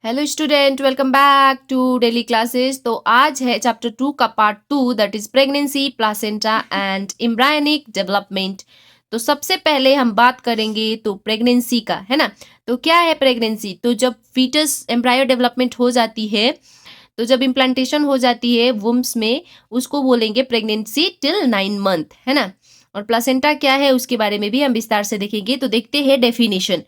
Hello student, welcome back to daily classes. तो आज है चैप्टर 2 का part 2, that is pregnancy, placenta and embryonic development. तो सबसे पहले हम बात करेंगे तो प्रेगनेंसी का, है ना। तो क्या है प्रेगनेंसी? तो जब फीटस एम्ब्रायो डेवलपमेंट हो जाती है, तो जब इम्प्लांटेशन हो जाती है वुम्स में, उसको बोलेंगे प्रेगनेंसी टिल 9 मंथ, है ना। और प्लासेंटा क्या है उसके बारे में भी हम विस्तार से देखेंगे। तो देखते हैं डेफिनेशन।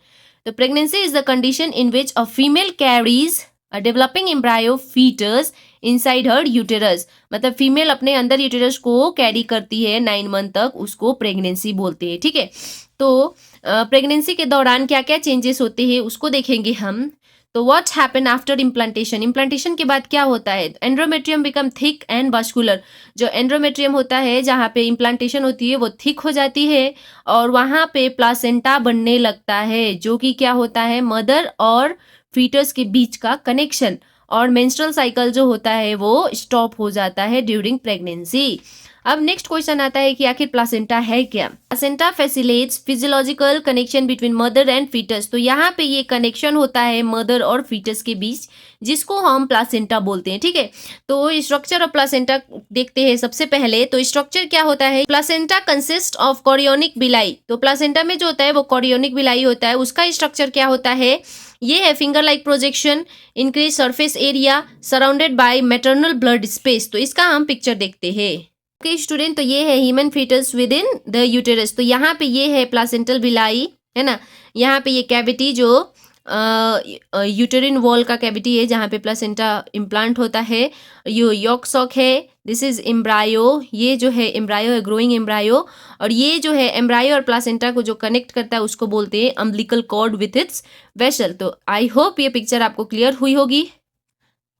तो pregnancy is the condition in which a female carries a developing embryo fetus inside her uterus। मतलब फीमेल अपने अंदर यूटेरस को कैरी करती है 9 मंथ तक, उसको प्रेगनेंसी बोलते हैं, ठीक है। तो प्रेगनेंसी के दौरान क्या क्या चेंजेस होते हैं उसको देखेंगे हम। तो what happen after implantation? Implantation के बाद क्या होता है? Endometrium become thick and vascular. जो एंड्रोमेट्रियम होता है, जहाँ पे इम्प्लांटेशन होती है, वो थिक हो जाती है और वहाँ पे प्लासेंटा बनने लगता है, जो कि क्या होता है, मदर और फीटस के बीच का कनेक्शन। और मेंस्ट्रुअल साइकिल जो होता है वो स्टॉप हो जाता है ड्यूरिंग प्रेगनेंसी। अब नेक्स्ट क्वेश्चन आता है कि आखिर प्लासेंटा है क्या? Placenta facilitates physiological connection between mother and foetus. तो यहाँ पे ये कनेक्शन होता है मदर और फीटस के बीच, जिसको हम प्लासेंटा बोलते हैं, ठीक है। तो स्ट्रक्चर ऑफ प्लासेंटा देखते हैं सबसे पहले। तो स्ट्रक्चर क्या होता है? Placenta consist of chorionic villi. तो प्लासेंटा में जो होता है वो कोरियोनिक बिलाई होता है। उसका स्ट्रक्चर क्या होता है? ये है finger like projection, increase surface area, surrounded by maternal blood space. तो इसका हम पिक्चर देखते हैं। ओके स्टूडेंट, तो ये है human foetus within the uterus. तो यहाँ पे ये है प्लासेंटल विलाई, है ना। यहाँ पे ये कैविटी जो यूटेरिन वॉल का कैविटी है, जहाँ पे प्लासेंटा इम्प्लांट होता है। यो यॉक सॉक है, दिस इज एम्ब्रायो। ये जो है एम्ब्रायो है, ग्रोइंग एम्ब्रायो। और ये जो है एम्ब्रायो और प्लासेंटा को जो कनेक्ट करता है उसको बोलते हैं umbilical cord with its vessel. तो आई होप ये पिक्चर आपको क्लियर हुई होगी।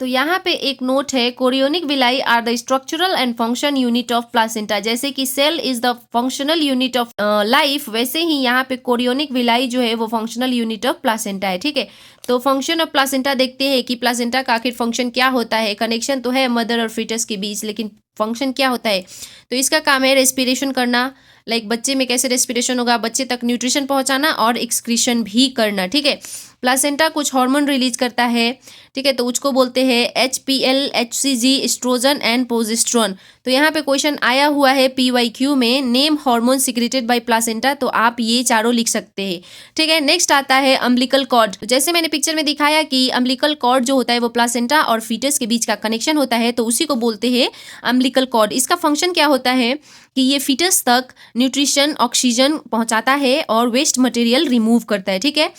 तो यहाँ पे एक नोट है, chorionic villi are the structural and function unit of placenta. जैसे कि cell is the functional unit of life, वैसे ही यहाँ पे कोरियोनिक विलाई जो है वो फंक्शनल यूनिट ऑफ प्लासेंटा है, ठीक है। तो फंक्शन ऑफ प्लासेंटा देखते हैं कि प्लासेंटा का आखिर फंक्शन क्या होता है। कनेक्शन तो है मदर और फीटस के बीच, लेकिन फंक्शन क्या होता है? तो इसका काम है रेस्पिरेशन करना। लाइक बच्चे में कैसे रेस्पिरेशन होगा, बच्चे तक न्यूट्रिशन पहुंचाना और एक्सक्रीशन भी करना, ठीक है। प्लासेंटा कुछ हार्मोन रिलीज करता है, ठीक है। तो उसको बोलते हैं HPL, HCG, oestrogen and progesterone. तो यहाँ पे क्वेश्चन आया हुआ है PYQ में, name hormone secreted by placenta. तो आप ये चारों लिख सकते हैं, ठीक है। नेक्स्ट आता है अम्बिलिकल कॉर्ड। जैसे मैंने पिक्चर में दिखाया कि अम्बिलिकल कॉर्ड जो होता है वो प्लासेंटा और फीटस के बीच का कनेक्शन होता है, तो उसी को बोलते हैं अम्बिलिकल कॉर्ड। इसका फंक्शन क्या होता है कि ये फीटस तक न्यूट्रिशन, ऑक्सीजन पहुंचाता है और वेस्ट मटेरियल रिमूव करता है, ठीक है।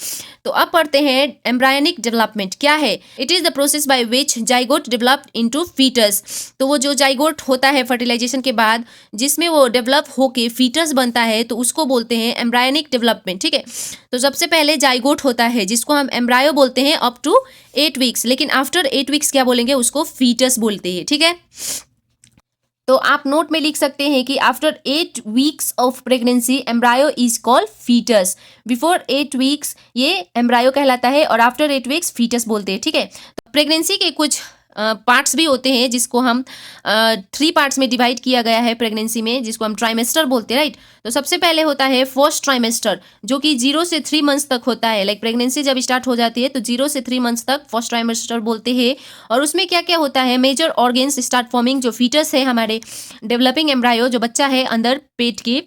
तो अब पढ़ते हैं एम्ब्रायनिक डेवलपमेंट क्या है। It is the process by which zygote develop into foetus. तो वो जो जाइगोट होता है फर्टिलाइजेशन के बाद, जिसमें वो डेवलप होके फीटस बनता है, तो उसको बोलते हैं एम्ब्रायनिक डेवलपमेंट, ठीक है। तो सबसे पहले जाइगोट होता है, जिसको हम एम्ब्रायो बोलते हैं अप टू 8 वीक्स, लेकिन आफ्टर 8 वीक्स क्या बोलेंगे? उसको फीटस बोलते हैं, ठीक है। तो आप नोट में लिख सकते हैं कि after 8 weeks of pregnancy embryo is called foetus. Before 8 weeks ये एम्ब्रायो कहलाता है और आफ्टर 8 वीक्स फीटस बोलते हैं, ठीक है। तो प्रेगनेंसी के कुछ पार्ट्स भी होते हैं, जिसको हम 3 पार्ट्स में डिवाइड किया गया है प्रेगनेंसी में, जिसको हम ट्राइमेस्टर बोलते हैं, राइट। तो सबसे पहले होता है फर्स्ट ट्राइमेस्टर, जो कि 0 से 3 मंथ्स तक होता है। लाइक प्रेगनेंसी जब स्टार्ट हो जाती है तो 0 से 3 मंथ्स तक फर्स्ट ट्राइमेस्टर बोलते हैं। और उसमें क्या क्या होता है? Major organs start forming. जो फीटस है हमारे डेवलपिंग एम्ब्रायो, जो बच्चा है अंदर पेट के,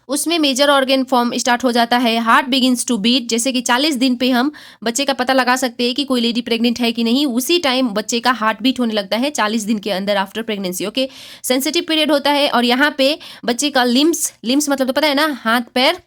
उसमें मेजर ऑर्गन फॉर्म स्टार्ट हो जाता है। Heart begins to beat. जैसे कि 40 दिन पे हम बच्चे का पता लगा सकते हैं कि कोई लेडी प्रेग्नेंट है कि नहीं, उसी टाइम बच्चे का हार्ट बीट होने लगता है 40 दिन के अंदर after pregnancy, okay. Sensitive period होता है और यहाँ पे बच्चे का लिम्स मतलब तो पता है ना, हाथ पैर,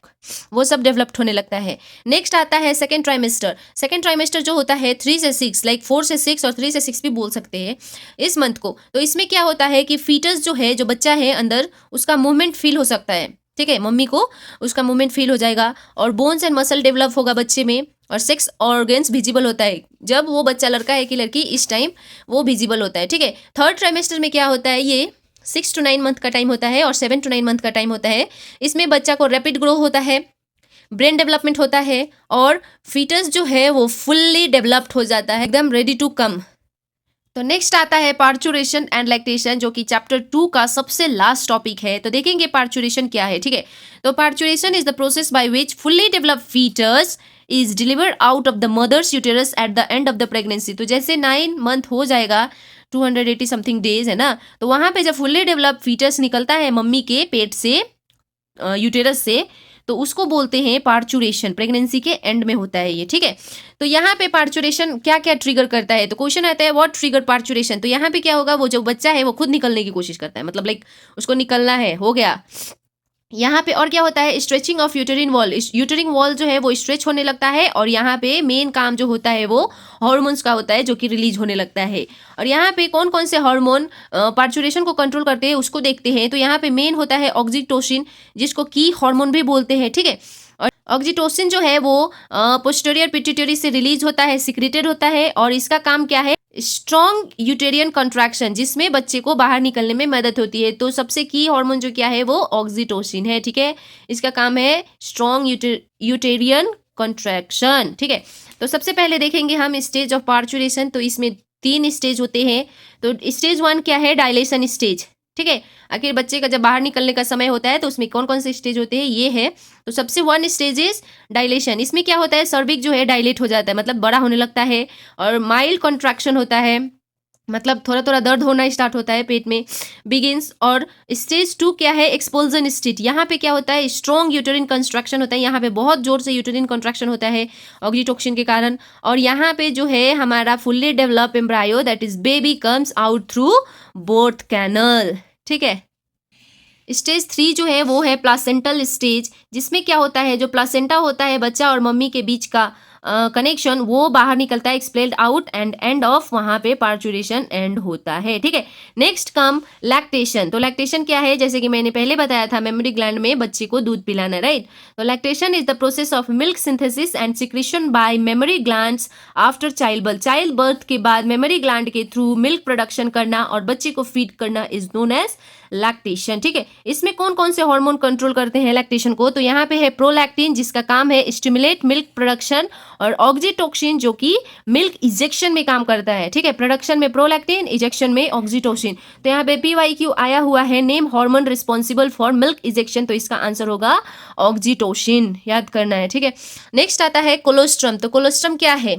वो सब डेवलप्ड होने लगता है। नेक्स्ट आता है सेकेंड ट्राइमेस्टर। सेकेंड ट्राइमेस्टर जो होता है 3 से 6, लाइक 4 से 6 और 3 से 6 भी बोल सकते हैं इस मंथ को। तो इसमें क्या होता है कि फीटस जो है, जो बच्चा है अंदर, उसका मूवमेंट फील हो सकता है, ठीक है। मम्मी को उसका मूवमेंट फील हो जाएगा और बोन्स एंड मसल डेवलप होगा बच्चे में। और सेक्स ऑर्गन्स विजिबल होता है, जब वो बच्चा लड़का है कि लड़की, इस टाइम वो विजिबल होता है, ठीक है। थर्ड ट्राइमेस्टर में क्या होता है? ये 6 to 9 मंथ का टाइम होता है और 7 to 9 मंथ का टाइम होता है। इसमें बच्चा को रैपिड ग्रो होता है, ब्रेन डेवलपमेंट होता है और फीटस जो है वो फुल्ली डेवलप्ड हो जाता है, एकदम रेडी टू कम। तो नेक्स्ट आता है पार्चुरेशन एंड लैक्टेशन, जो कि चैप्टर 2 का सबसे लास्ट टॉपिक है। तो देखेंगे पार्चुरेशन क्या है, ठीक है। तो parturition is the process by which fully develop foetus is delivered out of the mother's uterus at the end of the pregnancy. तो जैसे 9 मंथ हो जाएगा, 280 समथिंग डेज है ना, तो वहाँ पे जब फुल्ली डेवलप फीटस निकलता है मम्मी के पेट से, यूटेरस से, तो उसको बोलते हैं पार्चुरेशन। प्रेगनेंसी के एंड में होता है ये, ठीक है। तो यहाँ पे पार्चुरेशन क्या क्या ट्रिगर करता है, तो क्वेश्चन आता है व्हाट ट्रिगर पार्चुरेशन। तो यहाँ पे क्या होगा, वो जो बच्चा है वो खुद निकलने की कोशिश करता है, मतलब लाइक उसको निकलना है, हो गया। यहाँ पे और क्या होता है, स्ट्रेचिंग ऑफ यूटेरिन वॉल। यूटेरिन वॉल जो है वो स्ट्रेच होने लगता है, और यहाँ पे मेन काम जो होता है वो हार्मोन्स का होता है जो कि रिलीज होने लगता है। और यहाँ पे कौन कौन से हार्मोन पार्चुरेशन को कंट्रोल करते हैं उसको देखते हैं। तो यहाँ पे मेन होता है ऑक्सीटोसिन, जिसको की हार्मोन भी बोलते हैं, ठीक है। और ऑक्सीटोसिन जो है वो पोस्टीरियर पिट्यूटरी से रिलीज होता है, सिक्रेटेड होता है, और इसका काम क्या है, स्ट्रॉन्ग यूटेरियन कंट्रैक्शन, जिसमें बच्चे को बाहर निकलने में मदद होती है। तो सबसे की हार्मोन जो क्या है वो ऑक्सीटोसिन है, ठीक है। इसका काम है स्ट्रॉन्ग यूटेरियन कंट्रैक्शन, ठीक है। तो सबसे पहले देखेंगे हम स्टेज ऑफ पार्चुरेशन। तो इसमें 3 स्टेज होते हैं। तो स्टेज 1 क्या है, डायलेशन स्टेज, ठीक है। आखिर बच्चे का जब बाहर निकलने का समय होता है तो उसमें कौन कौन से स्टेज होते हैं, ये है। तो सबसे 1 स्टेज इज डायलेशन। इसमें क्या होता है, सर्विक जो है डायलेट हो जाता है, मतलब बड़ा होने लगता है, और माइल्ड कॉन्ट्रैक्शन होता है, मतलब थोड़ा थोड़ा दर्द होना स्टार्ट होता है पेट में, बिगिंस। और स्टेज 2 क्या है, एक्सपोल्जन स्टेज। यहाँ पे क्या होता है, स्ट्रॉन्ग यूटेरिन कंस्ट्रक्शन होता है, यहाँ पे बहुत जोर से यूटेरिन कंट्रैक्शन होता है ऑक्सीटोसिन के कारण। और यहाँ पे जो है हमारा fully develop embryo, that is baby, comes out through birth canal, ठीक है। स्टेज 3 जो है वो है प्लासेंटल स्टेज, जिसमें क्या होता है, जो प्लासेंटा होता है बच्चा और मम्मी के बीच का कनेक्शन, वो बाहर निकलता है, एक्सप्लेल्ड आउट, एंड एंड ऑफ वहाँ पे पार्चुरेशन एंड होता है, ठीक है। Next come lactation. तो लैक्टेशन क्या है, जैसे कि मैंने पहले बताया था, मेमोरी ग्लैंड में बच्चे को दूध पिलाना, राइट। तो lactation is the process of milk synthesis and secretion bye mammary glands after child birth. Child birth के बाद मेमोरी ग्लैंड के थ्रू मिल्क प्रोडक्शन करना और बच्चे को फीड करना इज नोन एज लैक्टेशन, ठीक है। इसमें कौन कौन से हार्मोन कंट्रोल करते हैं लैक्टेशन को, तो यहाँ पे है प्रोलैक्टिन, जिसका काम है स्टिमुलेट मिल्क प्रोडक्शन, और ऑक्सीटोसिन जो कि मिल्क इजेक्शन में काम करता है, ठीक है। प्रोडक्शन में प्रोलैक्टिन, इजेक्शन में ऑक्सीटोसिन। तो यहाँ पे PYQ आया हुआ है, name hormone responsible for milk ejection, तो इसका आंसर होगा ऑक्सीटोसिन, याद करना है, ठीक है। नेक्स्ट आता है कोलोस्ट्रम। तो कोलोस्ट्रम क्या है,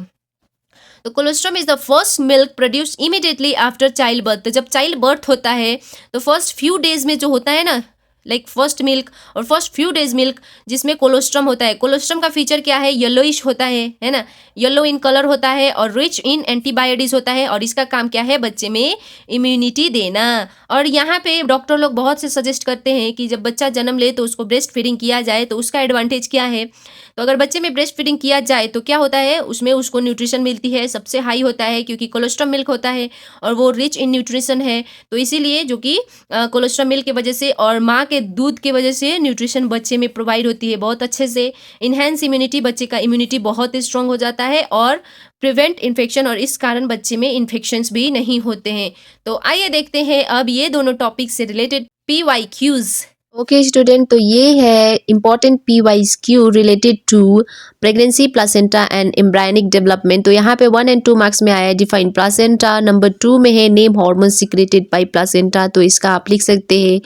तो colostrum is the first milk produce immediately after child birth. तो जब चाइल्ड बर्थ होता है तो फर्स्ट फ्यू डेज में जो होता है ना, लाइक फर्स्ट मिल्क और फर्स्ट फ्यू डेज मिल्क, जिसमें कोलोस्ट्रम होता है। कोलोस्ट्रम का फीचर क्या है, येलोइश होता है ना, येलो इन कलर होता है, और रिच इन एंटीबायोटिक्स होता है, और इसका काम क्या है, बच्चे में इम्यूनिटी देना। और यहाँ पे डॉक्टर लोग बहुत से सजेस्ट करते हैं कि जब बच्चा जन्म ले तो उसको ब्रेस्ट फीडिंग किया जाए। तो उसका एडवांटेज क्या है, तो अगर बच्चे में ब्रेस्ट फीडिंग किया जाए तो क्या होता है, उसमें उसको न्यूट्रिशन मिलती है, सबसे हाई होता है, क्योंकि कोलोस्ट्रम मिल्क होता है और वो रिच इन न्यूट्रिशन है। तो इसीलिए जो कि कोलोस्ट्रम मिल्क की वजह से और माँ के दूध की वजह से न्यूट्रिशन बच्चे में प्रोवाइड होती है बहुत अच्छे से। इनहेंस इम्यूनिटी, बच्चे का इम्यूनिटी बहुत स्ट्रांग हो जाता है, और प्रिवेंट इन्फेक्शन, और इस कारण बच्चे में इन्फेक्शंस भी नहीं होते हैं। तो आइए देखते हैं अब ये दोनों टॉपिक से रिलेटेड PYQs। ओके स्टूडेंट, तो ये है important PYQ related to pregnancy, placenta and embryonic development. तो यहाँ पे 1 और 2 मार्क्स में आया है डिफाइन प्लासेंटा, नंबर 2 में है name hormone secreted by placenta, तो इसका आप लिख सकते हैं,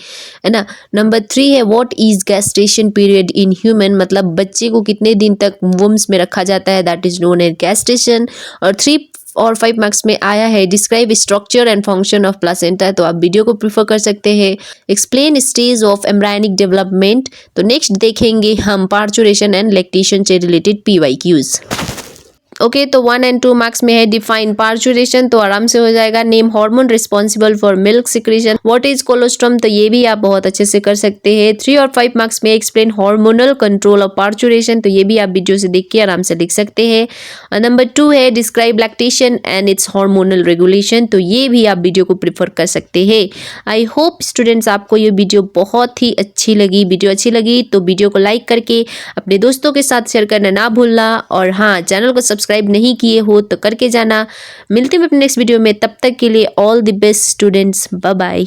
है ना। नंबर 3 है what is gestation period in human, मतलब बच्चे को कितने दिन तक वुम्स में रखा जाता है, that is known as gestation. और 3 और 5 मार्क्स में आया है describe structure and function of placenta, तो आप वीडियो को प्रीफर कर सकते हैं। Explain stage of embryonic development, तो नेक्स्ट देखेंगे हम पार्चुरेशन एंड लैक्टेशन से रिलेटेड PYQs। ओके, तो 1 और 2 मार्क्स में है डिफाइन पार्चुरेशन, तो आराम से हो जाएगा। Name hormone responsible for milk secretion, what is colostrum, तो ये भी आप बहुत अच्छे से कर सकते हैं। 3 और 5 मार्क्स में explain hormonal control of parturition, तो ये भी आप वीडियो से देख के आराम से लिख सकते हैं। नंबर 2 है describe lactation and it's hormonal regulation, तो ये भी आप वीडियो को प्रीफर कर सकते हैं। आई होप स्टूडेंट्स आपको ये वीडियो बहुत ही अच्छी लगी। वीडियो अच्छी लगी तो वीडियो को लाइक करके अपने दोस्तों के साथ शेयर करना ना भूलना, और हाँ, चैनल को सब्सक्राइब नहीं किए हो तो करके जाना। मिलते हैं अपने नेक्स्ट वीडियो में, तब तक के लिए all the best students, bye bye.